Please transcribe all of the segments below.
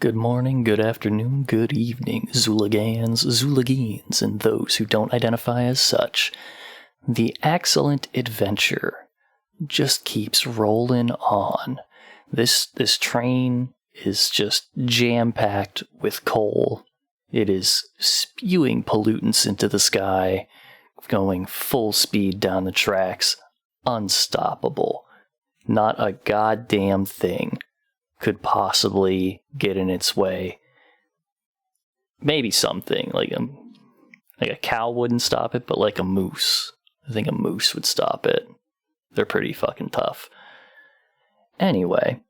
Good morning, good afternoon, good evening, Zulagans, Zulagines, and those who don't identify as such. The AXEcellent adventure just keeps rolling on. This train is just jam-packed with coal. It is spewing pollutants into the sky, going full speed down the tracks, unstoppable. Not a goddamn thing could possibly get in its way. Maybe something, like a cow wouldn't stop it, but like a moose. I think a moose would stop it. They're pretty fucking tough. Anyway,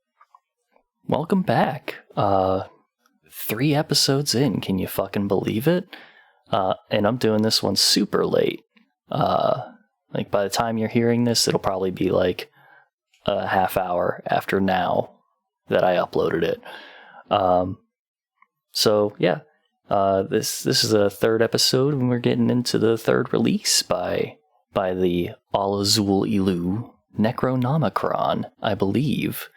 welcome back. 3 episodes in, can you fucking believe it? And I'm doing this one super late. Like by the time you're hearing this, it'll probably be like a half hour after now that I uploaded it. So yeah, this is a 3rd episode, and we're getting into the 3rd release by the Alla Xul Elu Necronomichron, I believe.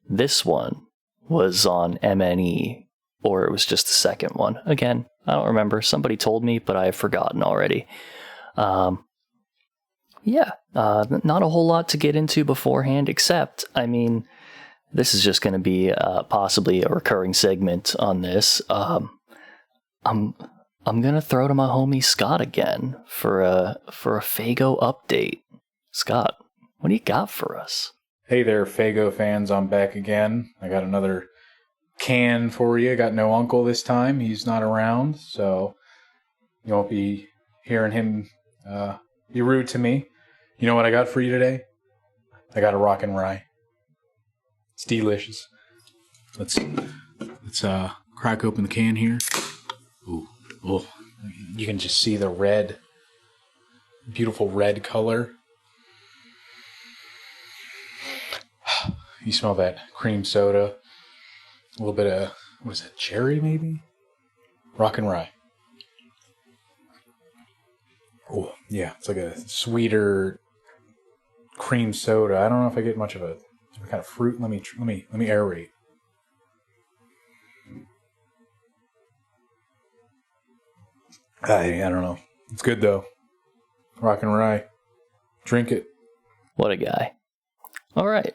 This one was on MNE, or it was just the 2nd one. Again, I don't remember. Somebody told me, but I've forgotten already. Yeah, not a whole lot to get into beforehand, except, I mean, this is just going to be possibly a recurring segment on this. I'm going to throw to my homie Scott again for a Fago update. Scott, what do you got for us? Hey there, Fago fans. I'm back again. I got another can for you. Got no uncle this time. He's not around, so you won't be hearing him be rude to me. You know what I got for you today? I got a rockin' rye. It's delicious. Let's crack open the can here. Ooh, oh, you can just see the red, beautiful red color. You smell that cream soda. A little bit of, what is it, cherry maybe? Rockin' rye. Oh, yeah, it's like a sweeter cream soda. I don't know if I get much of a kind of fruit. Let me aerate. I don't know. It's good though. Rockin' rye. Drink it. What a guy. All right.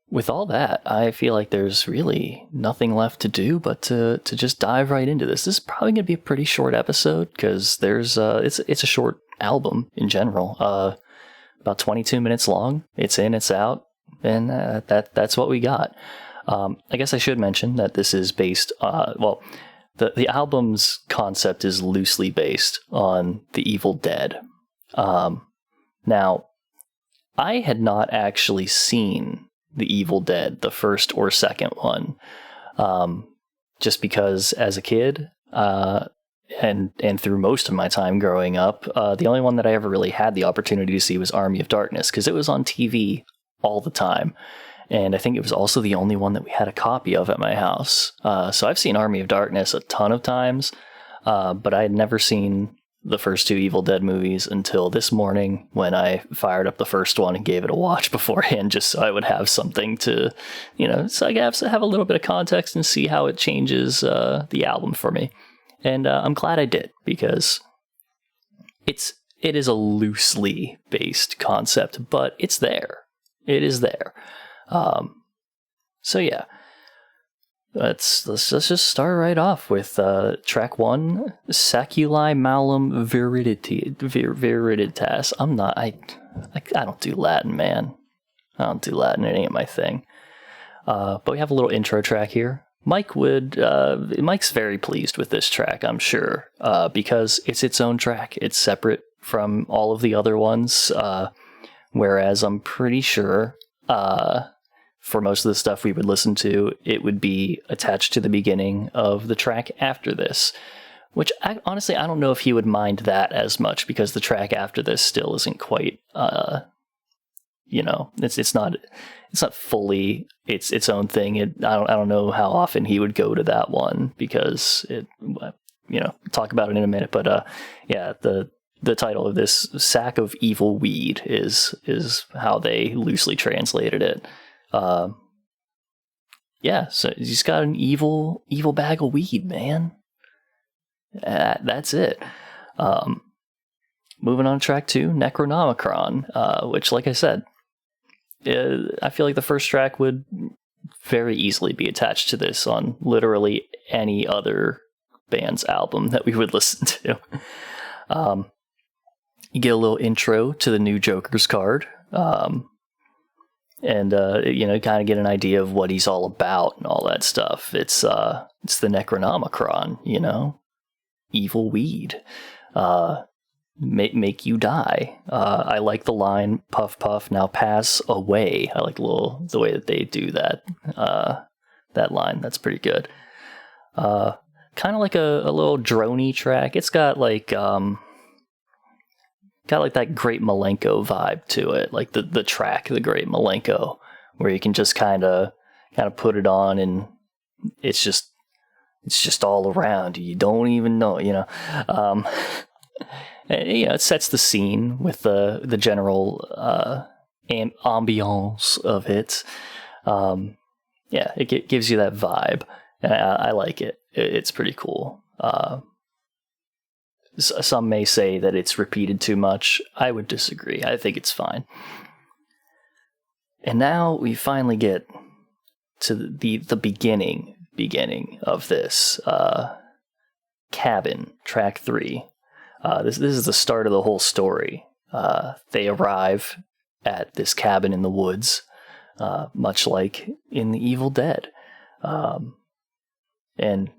With all that, I feel like there's really nothing left to do but to just dive right into this. This is probably going to be a pretty short episode because there's it's a short album in general. About 22 minutes long. It's in, it's out. And that's what we got. I guess I should mention that this is based, the album's concept is loosely based on The Evil Dead. Now, I had not actually seen The Evil Dead, the 1st or 2nd one, just because as a kid, and through most of my time growing up, the only one that I ever really had the opportunity to see was Army of Darkness, because it was on TV all the time. And I think it was also the only one that we had a copy of at my house. So I've seen Army of Darkness a ton of times, but I had never seen the first 2 Evil Dead movies until this morning when I fired up the first one and gave it a watch beforehand, just so I would have something to, so I have a little bit of context and see how it changes the album for me. And I'm glad I did, because it is a loosely based concept, but it's there. It is there. So yeah, let's just start right off with track 1, Saculi Malum Viriditas. I don't do Latin, man. I don't do Latin. It ain't my thing. But we have a little intro track here. Mike's very pleased with this track, I'm sure, because it's its own track. It's separate from all of the other ones. Whereas I'm pretty sure, for most of the stuff we would listen to, it would be attached to the beginning of the track after this. Which, honestly, I don't know if he would mind that as much, because the track after this still isn't quite, it's not fully its own thing. I don't know how often he would go to that one, because talk about it in a minute. But yeah, the title of this, Sack of Evil Weed, is how they loosely translated it. yeah, so he's got an evil bag of weed, man. That's it. Moving on to track 2, Necronomichron, which, like I said, I feel like the first track would very easily be attached to this on literally any other band's album that we would listen to. You get a little intro to the new Joker's card, and kind of get an idea of what he's all about and all that stuff. It's the Necronomichron, evil weed, make you die. I like the line "puff puff, now pass away." I like the way that they do that line. That's pretty good. Kind of like a little droney track. It's got like that Great Milenko vibe to it, like the track, the Great Milenko, where you can just kind of put it on and it's just all around you. You don't even know, it sets the scene with the general ambiance of it. It gives you that vibe, and I like it. It's pretty cool. Some may say that it's repeated too much. I would disagree. I think it's fine. And now we finally get to the beginning of this cabin, track 3. This is the start of the whole story. They arrive at this cabin in the woods, much like in The Evil Dead. And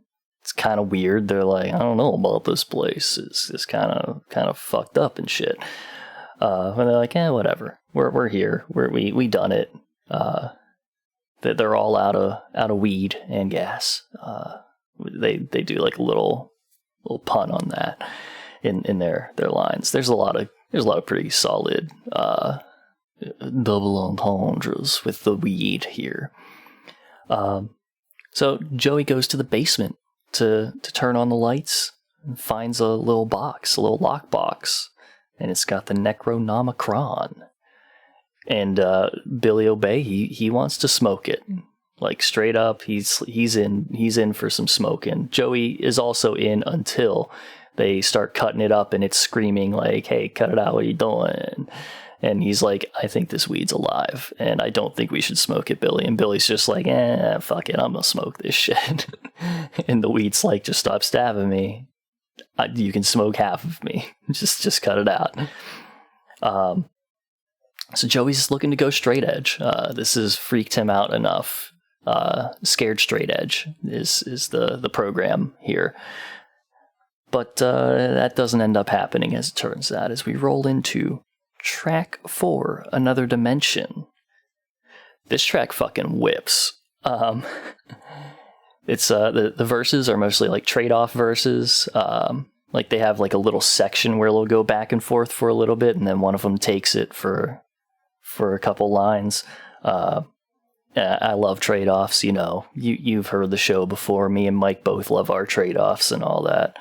it's kind of weird. They're like, I don't know about this place. It's kind of fucked up and shit. And they're like, whatever. We're here. We done it. They're all out of weed and gas. They do like a little pun on that in their lines. There's a lot of pretty solid double entendres with the weed here. So Joey goes to the basement to turn on the lights and finds a little lock box, and it's got the Necronomichron. And Billy Obey, he wants to smoke it, like straight up. He's in for some smoking. Joey is also in until they start cutting it up, and it's screaming like, "Hey, cut it out! What are you doing?" And he's like, "I think this weed's alive, and I don't think we should smoke it, Billy." And Billy's just like, fuck it, I'm gonna smoke this shit. And the weed's like, "Just stop stabbing me. You can smoke half of me. just cut it out." So Joey's looking to go straight edge. This has freaked him out enough. Scared straight edge is the program here. But that doesn't end up happening, as it turns out, as we roll into track 4, Another Dimension. This track fucking whips. It's the verses are mostly like trade-off verses. Like they have like a little section where they'll go back and forth for a little bit, and then one of them takes it for a couple lines. I love trade-offs. You've heard the show before. Me and Mike both love our trade-offs and all that.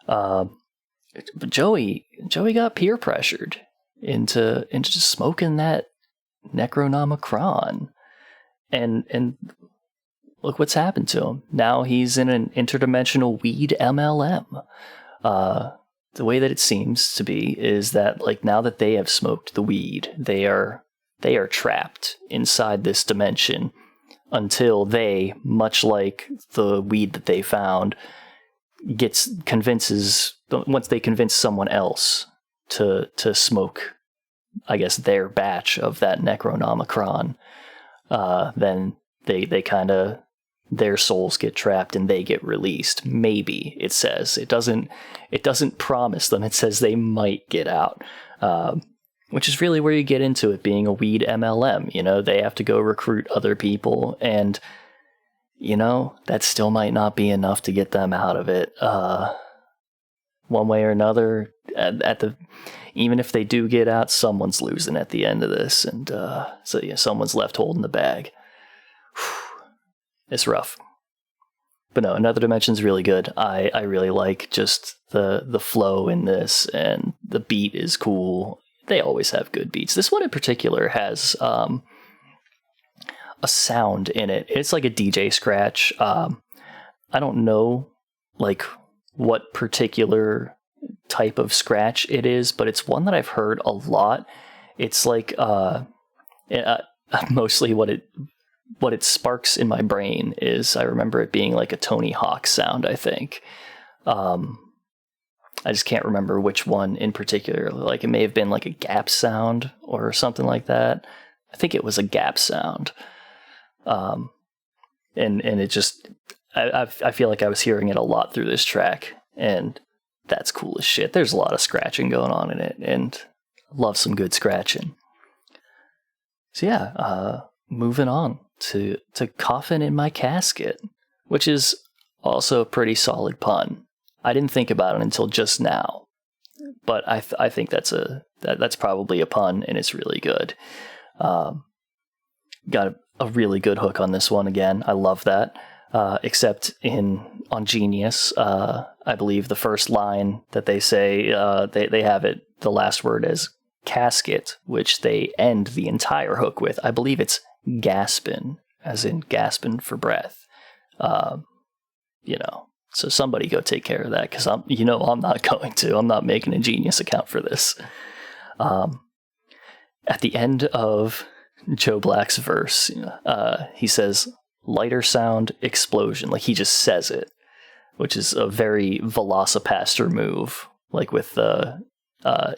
But Joey got peer pressured into just smoking that Necronomichron, and look what's happened to him. Now he's in an interdimensional weed MLM. The way that it seems to be is that, like, now that they have smoked the weed, they are trapped inside this dimension until they, much like the weed that they found, once they convince someone else to smoke, I guess, their batch of that Necronomichron, then they kind of, their souls get trapped and they get released. Maybe, it says. It doesn't promise them. It says they might get out. Which is really where you get into it being a weed MLM. They have to go recruit other people, and that still might not be enough to get them out of it. One way or another, even if they do get out, someone's losing at the end of this, and someone's left holding the bag. It's rough. But no, Another Dimension's really good. I really like just the flow in this, and the beat is cool. They always have good beats. This one in particular has a a sound in it. It's like a DJ scratch. I don't know like what particular type of scratch it is, but it's one that I've heard a lot. It's like mostly what it sparks in my brain is I remember it being like a Tony Hawk sound, I think. I just can't remember which one in particular. Like it may have been like a gap sound or something like that. I think it was a gap sound. And it just, I feel like I was hearing it a lot through this track, and that's cool as shit. There's a lot of scratching going on in it, and love some good scratching. So yeah, moving on to Coffin in My Casket, which is also a pretty solid pun. I didn't think about it until just now, but I think that's probably a pun, and it's really good. Got a really good hook on this one again. I love that. Except on Genius, I believe the first line that they say, they have it, the last word as casket, which they end the entire hook with. I believe it's gaspin, as in gaspin for breath. So somebody go take care of that, because I'm not going to. I'm not making a Genius account for this. At the end of Joe Black's verse, he says, lighter sound explosion. Like he just says it, which is a very Velocipaster move, like with the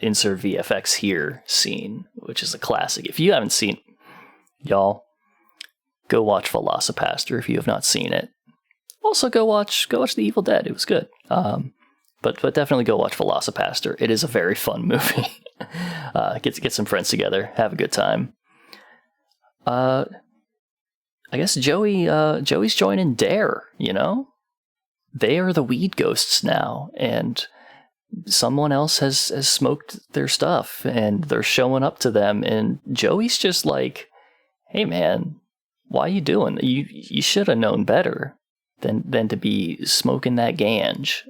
insert VFX here scene, which is a classic. If you haven't seen, y'all, go watch Velocipaster if you have not seen it. Also, go watch The Evil Dead. It was good. But definitely go watch Velocipaster. It is a very fun movie. Get some friends together, have a good time. I guess Joey's joining Dare. They are the weed ghosts now, and someone else has smoked their stuff, and they're showing up to them, and Joey's just like, "Hey man, why you doing? You should have known better than to be smoking that ganj.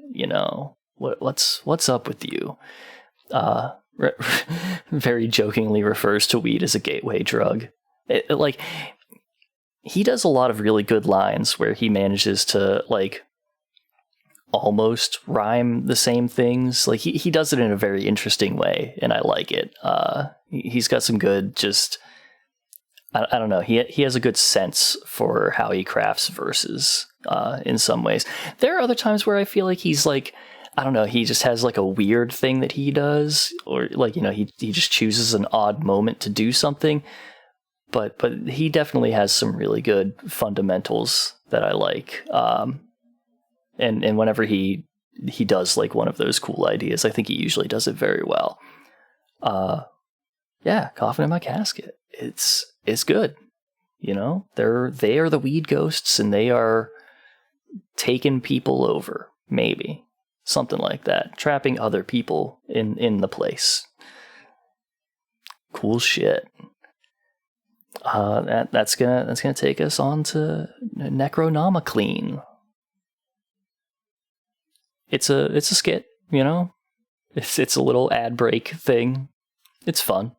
What's up with you?" Very jokingly refers to weed as a gateway drug. He does a lot of really good lines where he manages to like almost rhyme the same things. Like he does it in a very interesting way, and I like it. He's got some good, just I don't know. He has a good sense for how he crafts verses. In some ways, there are other times where I feel like he's like, I don't know, he just has like a weird thing that he does, or like he just chooses an odd moment to do something. But he definitely has some really good fundamentals that I like. And whenever he does like one of those cool ideas, I think he usually does it very well. Yeah, Coffin in My Casket. It's good. They are the weed ghosts, and they are taking people over, maybe something like that, trapping other people in the place. Cool shit. That's gonna take us on to Necronomichron. It's a skit, It's a little ad break thing. It's fun,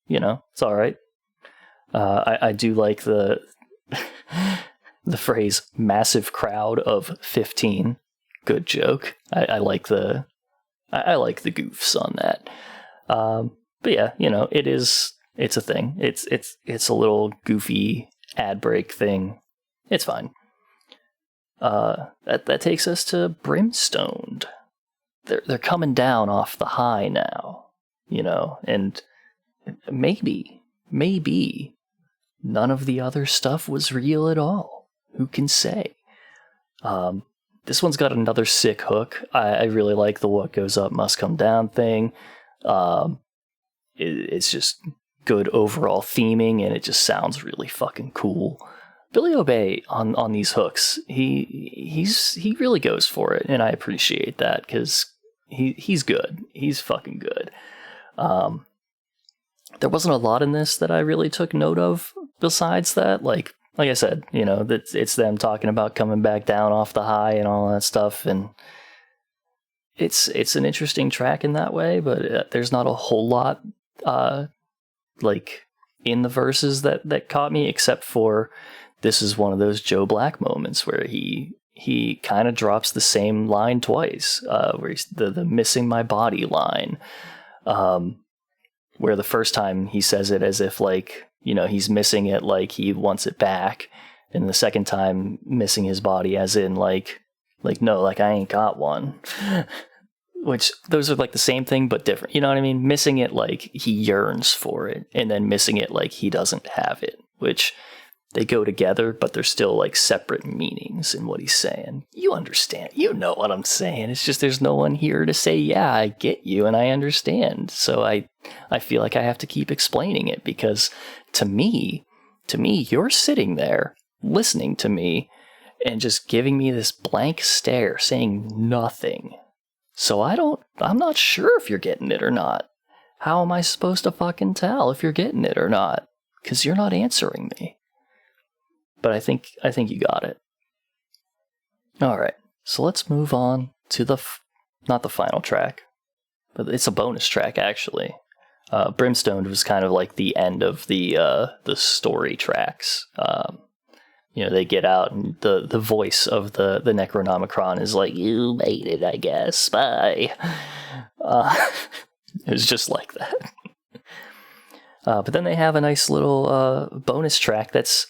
It's all right. I do like the phrase "massive crowd of 15." Good joke. I like the goofs on that. But yeah, it's a thing. It's a little goofy ad break thing. It's fine. That takes us to Brimstoned. They're coming down off the high now, and maybe none of the other stuff was real at all. Who can say? This one's got another sick hook. I really like the "what goes up must come down" thing. It's just good overall theming, and it just sounds really fucking cool. Billy Obey on these hooks, he really goes for it, and I appreciate that, because he's good. He's fucking good. There wasn't a lot in this that I really took note of besides that. Like I said, that it's them talking about coming back down off the high and all that stuff, and it's an interesting track in that way, but there's not a whole lot in the verses that caught me, except for this is one of those Joe Black moments where he kind of drops the same line twice, where he's the missing my body line, where the first time he says it as if like, you know, he's missing it like he wants it back, and the second time missing his body as in like no, like I ain't got one. Which those are like the same thing but different, you know what I mean? Missing it like he yearns for it, and then missing it like he doesn't have it, which they go together, but they're still like separate meanings in what he's saying. You understand, you know what I'm saying. It's just there's no one here to say, yeah, I get you and I understand. So I feel like I have to keep explaining it, because to me, you're sitting there listening to me and just giving me this blank stare, saying nothing. So I'm not sure if you're getting it or not. How am I supposed to fucking tell if you're getting it or not? Because you're not answering me. But I think you got it. Alright, so let's move on to not the final track, but it's a bonus track actually. Brimstone was kind of like the end of the story tracks. You know, they get out and the voice of the Necronomichron is like, you made it, I guess, bye. It was just like that. But then they have a nice little bonus track that's,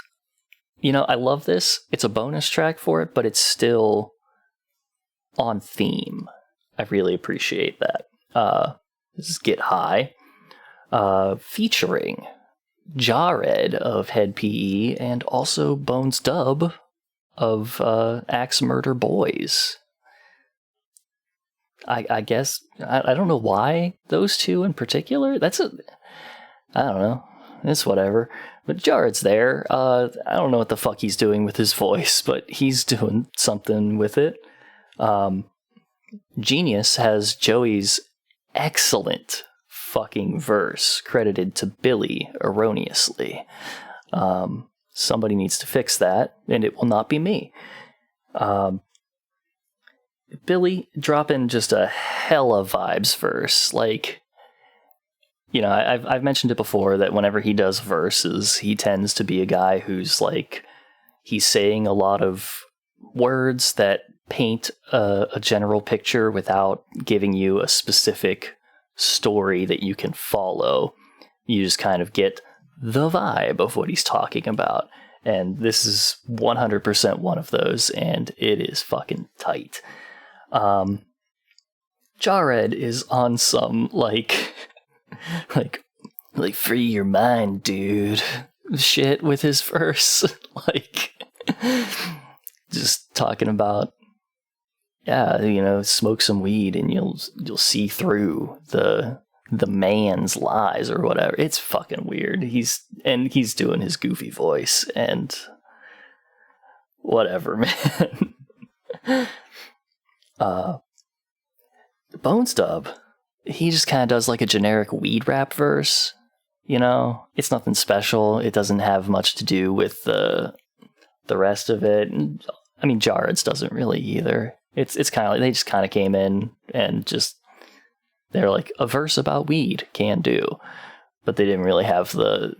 you know, I love this. It's a bonus track for it, but it's still on theme. I really appreciate that. This is Get High, featuring Jared of Head PE and also Bones Dub of Axe Murder Boys. I guess I don't know why those two in particular. I don't know. It's whatever. But Jared's there. I don't know what the fuck he's doing with his voice, but he's doing something with it. Genius has Joey's excellent fucking verse credited to Billy erroneously. Somebody needs to fix that, and it will not be me. Billy dropping just a hella vibes verse. Like, you know, I've mentioned it before that whenever he does verses, he tends to be a guy who's like, he's saying a lot of words that paint a general picture without giving you a specific story that you can follow. You just kind of get the vibe of what he's talking about. And this is 100% one of those, and it is fucking tight. Jared is on some like free your mind, dude shit with his verse. Like, just talking about, yeah, you know, smoke some weed and you'll see through the man's lies or whatever. It's fucking weird. He's doing his goofy voice and whatever, man. Bones Dub, he just kind of does like a generic weed rap verse. You know, it's nothing special. It doesn't have much to do with the rest of it. And, I mean, Jared's doesn't really either. It's kind of like they just kind of came in and just, they're like, a verse about weed can do, but they didn't really have I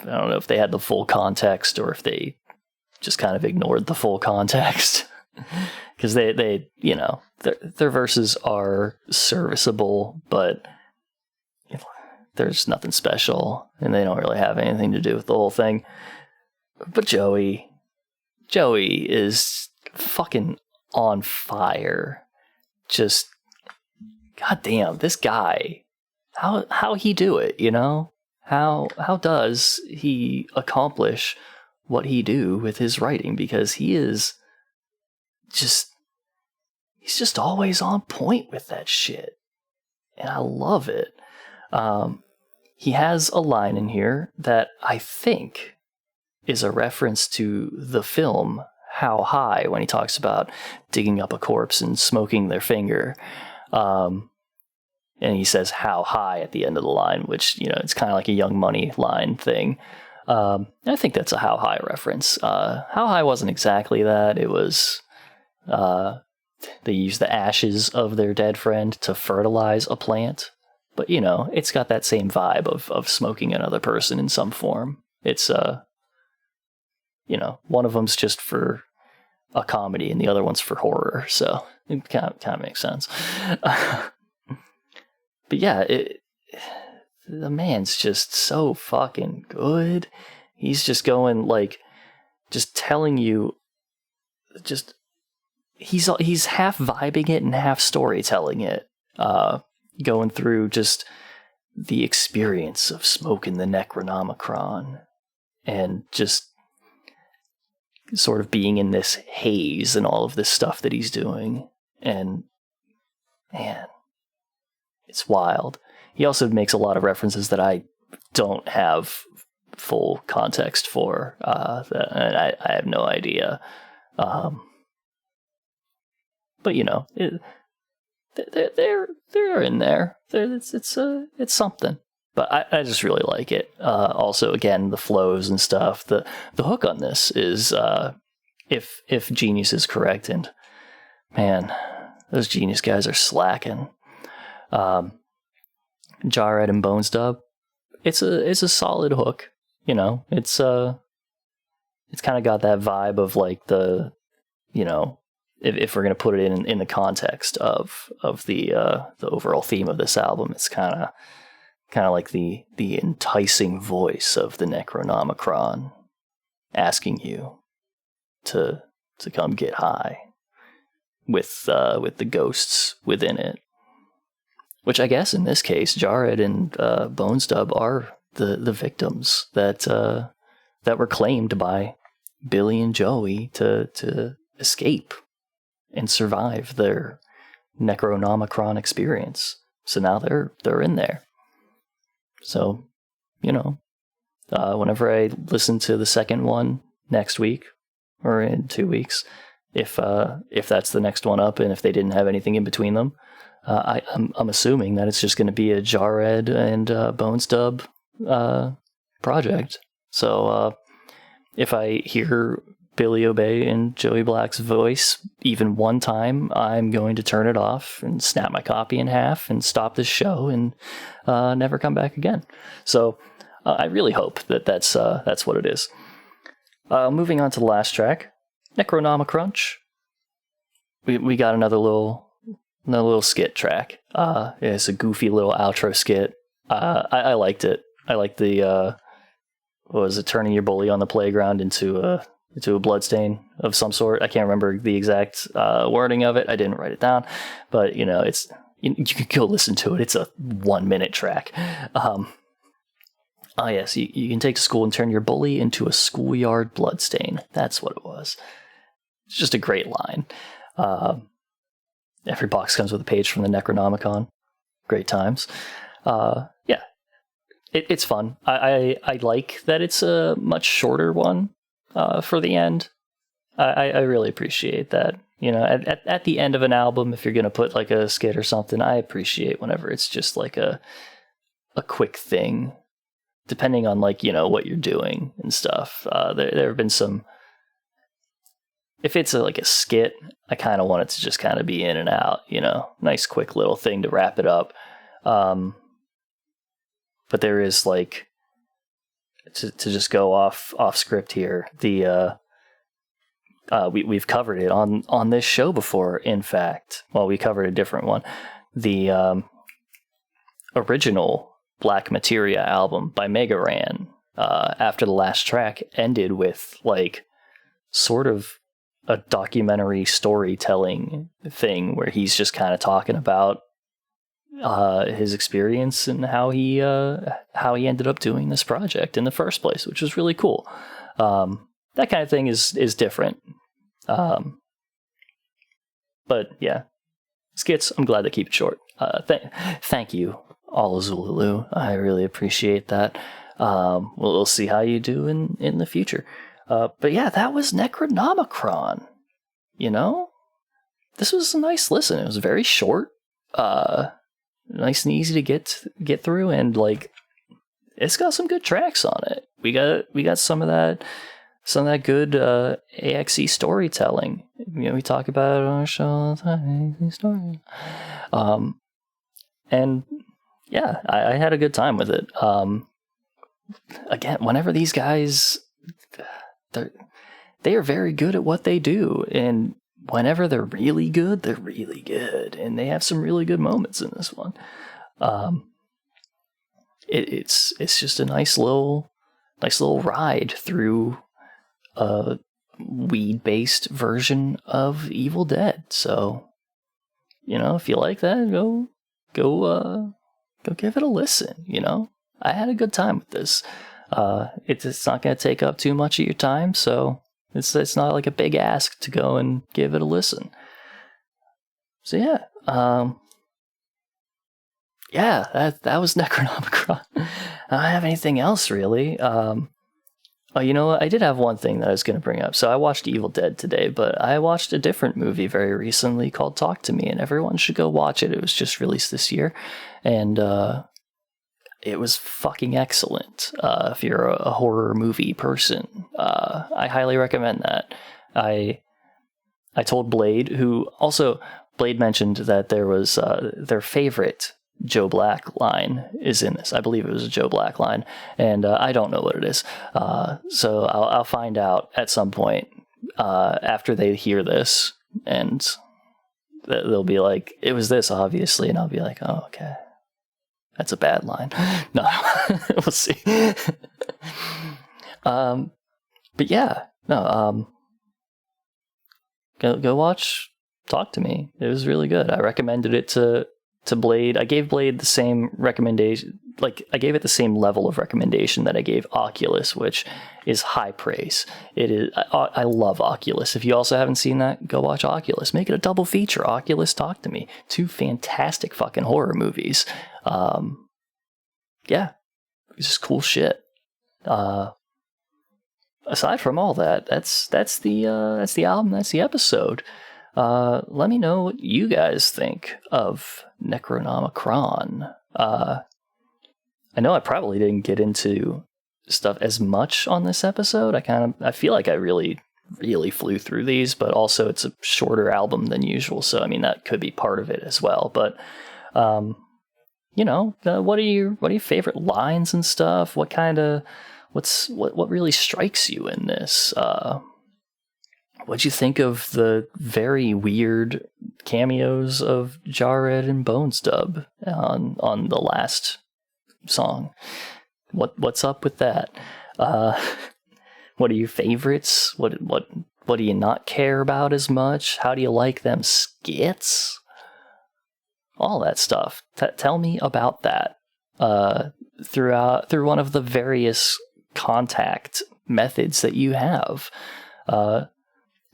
don't know if they had the full context or if they just kind of ignored the full context. Because they you know, their verses are serviceable, but there's nothing special, and they don't really have anything to do with the whole thing. But Joey is fucking on fire. Just, goddamn, this guy, how he do it, you know? How does he accomplish what he do with his writing? Because he's just always on point with that shit. And I love it. He has a line in here that I think is a reference to the film How High, when he talks about digging up a corpse and smoking their finger. And he says how high at the end of the line, which, you know, it's kind of like a Young Money line thing. I think that's a How High reference. How High wasn't exactly that. It was, they used the ashes of their dead friend to fertilize a plant. But, you know, it's got that same vibe of smoking another person in some form. It's, you know, one of them's just for a comedy and the other one's for horror. So it kind of makes sense. But yeah, the man's just so fucking good. He's just going, like, just telling you, just, he's half vibing it and half storytelling it. Going through just the experience of smoking the Necronomichron and just sort of being in this haze and all of this stuff that he's doing. And man, it's wild. He also makes a lot of references that I don't have full context for, and I have no idea. But you know, they're in there. It's something. But I just really like it. Also, again, the flows and stuff. The hook on this is, if Genius is correct, and man, those Genius guys are slacking. Jarhead and Bones Dub, it's a solid hook. You know, it's kind of got that vibe of like the, you know, if we're gonna put it in the context of the overall theme of this album, it's kind of like the enticing voice of the Necronomichron asking you to come get high with the ghosts within it. Which I guess in this case, Jarhead and Bones Dub are the victims that were claimed by Billy and Joey to escape and survive their Necronomichron experience. So now they're in there. So, you know, whenever I listen to the second one next week or in 2 weeks, if that's the next one up and if they didn't have anything in between them, I'm assuming that it's just going to be a Jarhead and Bones Dub project. So if I hear Billy Obey and Joey Black's voice even one time, I'm going to turn it off and snap my copy in half and stop this show and never come back again. So I really hope that's what it is. Moving on to the last track, Necronomichron. We got another little skit track. It's a goofy little outro skit. I liked it. I liked the what was it, turning your bully on the playground into a bloodstain of some sort. I can't remember the exact wording of it. I didn't write it down, but you know, you can go listen to it. It's a 1 minute track. Yes, you can take to school and turn your bully into a schoolyard bloodstain. That's what it was. It's just a great line. Every box comes with a page from the Necronomicon. Great times. Yeah, it's fun. I like that it's a much shorter one for the end. I really appreciate that. You know, at the end of an album, if you're going to put like a skit or something, I appreciate whenever it's just like a quick thing, depending on like, you know, what you're doing and stuff. There have been some. If it's like a skit, I kind of want it to just kind of be in and out, you know, nice quick little thing to wrap it up. But there is like, to just go off script here, we've covered it on this show before. In fact, well, we covered a different one, the original Black Materia album by Mega Ran. After the last track ended with like sort of a documentary storytelling thing where he's just kind of talking about his experience and how he ended up doing this project in the first place, which was really cool. That kind of thing is different. But yeah, skits, I'm glad they keep it short. Thank you, Alla Xul Elu. I really appreciate that. We'll see how you do in the future. But yeah, that was Necronomichron. You know, this was a nice listen. It was very short, nice and easy to get through, and like it's got some good tracks on it. We got some of that good A.X.E storytelling. You know, we talk about it on our show all the time. AXE story. And yeah, I had a good time with it. Again, whenever these guys, they are very good at what they do, and whenever they're really good, and they have some really good moments in this one. It's just a nice little ride through a weed-based version of Evil Dead. So, if you like that, go give it a listen. I had a good time with this. It's not going to take up too much of your time, so it's not like a big ask to go and give it a listen. So yeah, that was Necronomichron. I don't have anything else really. Oh, you know what? I did have one thing that I was going to bring up. So I watched Evil Dead today, but I watched a different movie very recently called Talk to Me, and everyone should go watch it. It was just released this year, and it was fucking excellent. If you're a horror movie person, I highly recommend that. I told Blade, who also Blade mentioned that there was their favorite Joe Black line is in this. I believe it was a Joe Black line, and I don't know what it is. So I'll find out at some point after they hear this, and they'll be like, "It was this, obviously," and I'll be like, "Oh, okay, that's a bad line." No, we'll see. But yeah, no. Go watch Talk to Me. It was really good. I recommended it to Blade. I gave Blade the same recommendation, I gave it the same level of recommendation that I gave Oculus, which is high praise. It is. I love Oculus. If you also haven't seen that, go watch Oculus. Make it a double feature. Oculus, Talk to Me. 2 fantastic fucking horror movies. Yeah, it's just cool shit. Aside from all that, that's the album. That's the episode. Let me know what you guys think of Necronomichron. I know I probably didn't get into stuff as much on this episode. I feel like I really flew through these, but also it's a shorter album than usual, so I mean that could be part of it as well. But what are your favorite lines and stuff? What really strikes you in this? What'd you think of the very weird cameos of Jarred and Bones Dub on the last song? What's up with that? What are your favorites? What do you not care about as much? How do you like them skits? All that stuff. Tell me about that. Through one of the various contact methods that you have.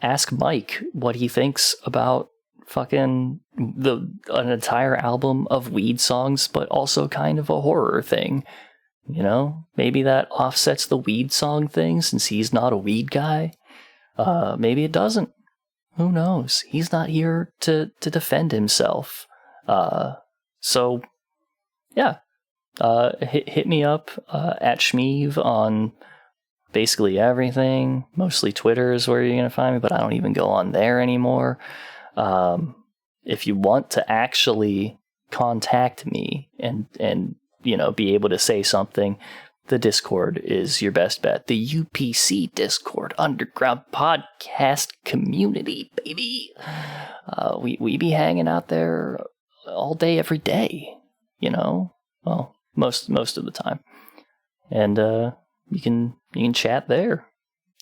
Ask Mike what he thinks about fucking an entire album of weed songs, but also kind of a horror thing. Maybe that offsets the weed song thing since he's not a weed guy. Maybe it doesn't. Who knows? He's not here to defend himself. So, yeah. Hit me up at Schmeev on basically everything. Mostly Twitter is where you're going to find me, but I don't even go on there anymore. If you want to actually contact me and be able to say something, the Discord is your best bet. The UPC Discord, Underground Podcast Community, baby. We be hanging out there all day, every day, well, most of the time. And you can chat there,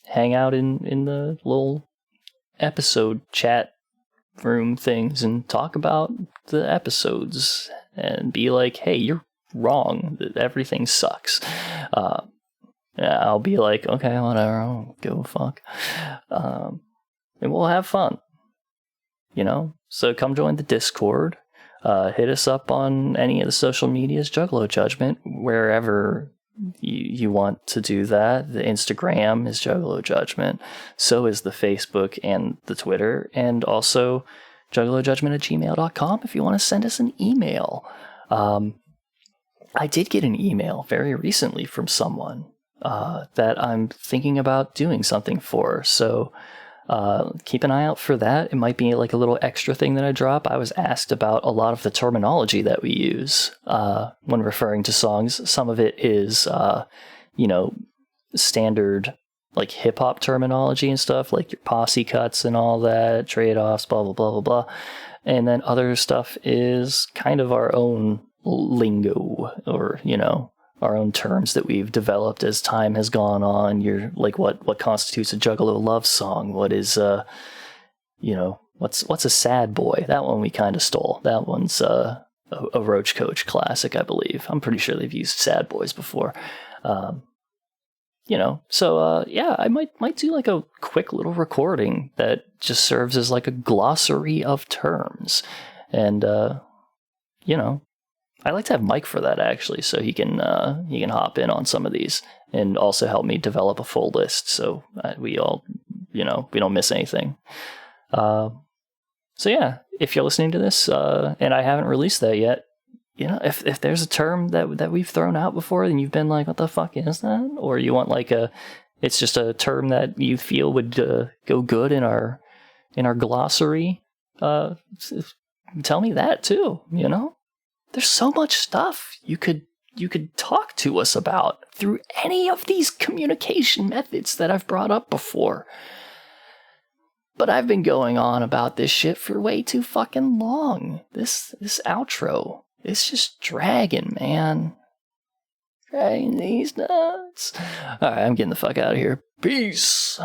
hang out in the little episode chat room things and talk about the episodes and be like, hey, you're wrong, everything sucks. I'll be like, okay, whatever, I don't give a fuck. And we'll have fun, so come join the Discord. Hit us up on any of the social medias, Juggalo Judgment, wherever you want to do that. The Instagram is Juggalo Judgment. So is the Facebook and the Twitter. And also juggalojudgment@gmail.com if you want to send us an email. I did get an email very recently from someone that I'm thinking about doing something for. So Keep an eye out for that. It might be like a little extra thing that I drop. I was asked about a lot of the terminology that we use when referring to songs. Some of it is, standard like hip hop terminology and stuff, like your posse cuts and all that, trade-offs, blah, blah, blah, blah, blah. And then other stuff is kind of our own lingo, or, our own terms that we've developed as time has gone on. You're like, what constitutes a Juggalo love song? What is, what's a sad boy? That one we kind of stole. That one's a Roach Coach classic, I believe. I'm pretty sure they've used sad boys before. I might do like a quick little recording that just serves as like a glossary of terms. And, I like to have Mike for that, actually, so he can hop in on some of these and also help me develop a full list, so we all, we don't miss anything. If you're listening to this and I haven't released that yet, if there's a term that we've thrown out before and you've been like, what the fuck is that? Or you want like it's just a term that you feel would go good in our glossary, tell me that too, There's so much stuff you could talk to us about through any of these communication methods that I've brought up before. But I've been going on about this shit for way too fucking long. This outro, it's just dragging, man. Dragging these nuts. Alright, I'm getting the fuck out of here. Peace.